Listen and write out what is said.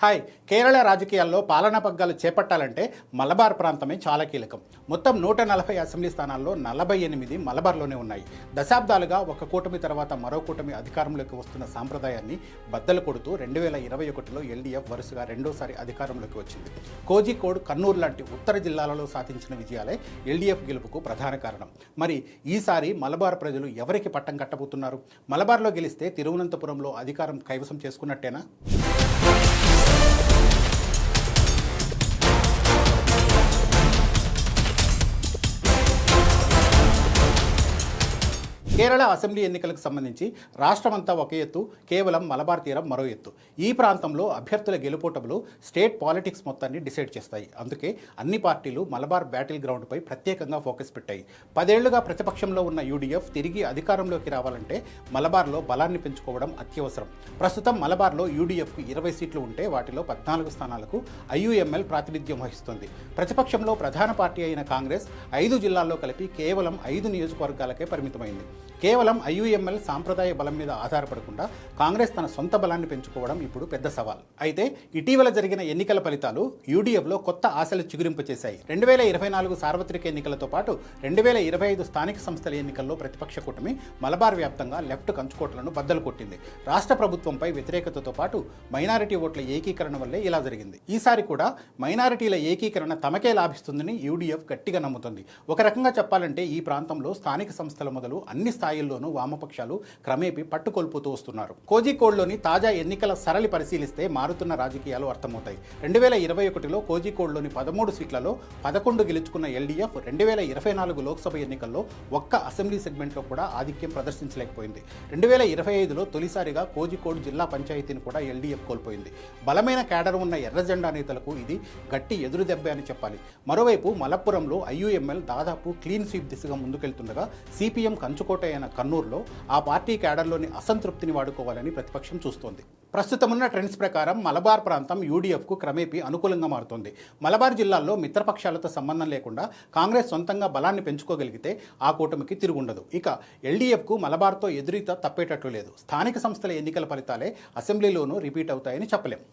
Hi. Kerala రాజకీయాల్లో పాలనా పగ్గాలు చేపట్టాలంటే మలబార్ ప్రాంతమే చాలా కీలకం. మొత్తం 140 అసెంబ్లీ స్థానాల్లో 48 మలబార్లోనే ఉన్నాయి. దశాబ్దాలుగా ఒక కూటమి తర్వాత మరో కూటమి అధికారంలోకి వస్తున్న సాంప్రదాయాన్ని బద్దలు కొడుతూ 2021లో ఎల్డీఎఫ్ వరుసగా రెండోసారి అధికారంలోకి వచ్చింది. కోజికోడ్, కన్నూరు లాంటి ఉత్తర జిల్లాలలో సాధించిన విజయాలే ఎల్డీఎఫ్ గెలుపుకు ప్రధాన కారణం. మరి ఈసారి మలబార్ ప్రజలు ఎవరికి పట్టం కట్టబోతున్నారు? మలబార్లో గెలిస్తే తిరువనంతపురంలో అధికారం కైవసం చేసుకున్నట్టేనా? కేరళ అసెంబ్లీ ఎన్నికలకు సంబంధించి రాష్ట్రమంతా ఒక ఎత్తు, కేవలం మలబార్ తీరం మరో ఎత్తు. ఈ ప్రాంతంలో అభ్యర్థుల గెలుపోటములు స్టేట్ పాలిటిక్స్ మొత్తాన్ని డిసైడ్ చేస్తాయి. అందుకే అన్ని పార్టీలు మలబార్ బ్యాటిల్ గ్రౌండ్పై ప్రత్యేకంగా ఫోకస్ పెట్టాయి. 10 ఏళ్లుగా ప్రతిపక్షంలో ఉన్న యూడీఎఫ్ తిరిగి అధికారంలోకి రావాలంటే మలబార్లో బలాన్ని పెంచుకోవడం అత్యవసరం. ప్రస్తుతం మలబార్లో యూడీఎఫ్కు 20 సీట్లు ఉంటే వాటిలో 14 స్థానాలకు ఐయుఎంఎల్ ప్రాతినిధ్యం వహిస్తుంది. ప్రతిపక్షంలో ప్రధాన పార్టీ అయిన కాంగ్రెస్ 5 జిల్లాల్లో కలిపి కేవలం 5 నియోజకవర్గాలకే పరిమితమైంది. కేవలం ఐయుఎంఎల్ సాంప్రదాయ బలం మీద ఆధారపడకుండా కాంగ్రెస్ తన సొంత బలాన్ని పెంచుకోవడం ఇప్పుడు పెద్ద సవాల్. అయితే ఇటీవల జరిగిన ఎన్నికల ఫలితాలు యూడీఎఫ్లో కొత్త ఆశలు చిగురింపచేశాయి. 2024 సార్వత్రిక ఎన్నికలతో పాటు 2025 స్థానిక సంస్థల ఎన్నికల్లో ప్రతిపక్ష కూటమి మలబార్ వ్యాప్తంగా లెఫ్ట్ కంచుకోట్లను బద్దలు కొట్టింది. రాష్ట్ర ప్రభుత్వంపై వ్యతిరేకతతో పాటు మైనారిటీ ఓట్ల ఏకీకరణ వల్లే ఇలా జరిగింది. ఈసారి కూడా మైనారిటీల ఏకీకరణ తమకే లాభిస్తుందని యూడీఎఫ్ గట్టిగా నమ్ముతుంది. ఒక రకంగా చెప్పాలంటే ఈ ప్రాంతంలో స్థానిక సంస్థల మొదలు అన్ని స్థాయిల్లోనూ వామపక్షాలు క్రమేపీ పట్టుకొల్పుతూ వస్తున్నారు. కోజికోడ్లోని తాజా ఎన్నికల సరళి పరిశీలిస్తే మారుతున్న రాజకీయాలు అర్థమవుతాయి. 2021లో కోజికోడ్లోని 13 సీట్లలో 11 గెలుచుకున్న ఎల్డీఎఫ్ 2024 లోక్సభ ఎన్నికల్లో ఒక్క అసెంబ్లీ సెగ్మెంట్లో కూడా ఆధిక్యం ప్రదర్శించలేకపోయింది. 2025లో తొలిసారిగా కోజికోడ్ జిల్లా పంచాయతీని కూడా ఎల్డీఎఫ్ కోల్పోయింది. బలమైన క్యాడర్ ఉన్న ఎర్రజెండా నేతలకు ఇది గట్టి ఎదురు దెబ్బ అని చెప్పాలి. మరోవైపు మలప్పురంలో ఐయుఎంఎల్ దాదాపు క్లీన్ స్వీప్ దిశగా ముందుకెళ్తుండగా సిపిఎం కంచుకోట అయిన కన్నూరులో ఆ పార్టీ క్యాడర్లోని అసంతృప్తిని వాడుకోవాలని ప్రతిపక్షం చూస్తోంది. ప్రస్తుతమున్న ట్రెండ్స్ ప్రకారం మలబార్ ప్రాంతం యూడీఎఫ్కు క్రమేపీ అనుకూలంగా మారుతోంది. మలబార్ జిల్లాల్లో మిత్రపక్షాలతో సంబంధం లేకుండా కాంగ్రెస్ సొంతంగా బలాన్ని పెంచుకోగలిగితే ఆ కూటమికి తిరుగుండదు. ఇక ఎల్డీఎఫ్కు మలబార్తో ఎదురీత తప్పేటట్లు లేదు. స్థానిక సంస్థల ఎన్నికల ఫలితాలే అసెంబ్లీలోనూ రిపీట్ అవుతాయని చెప్పలేం.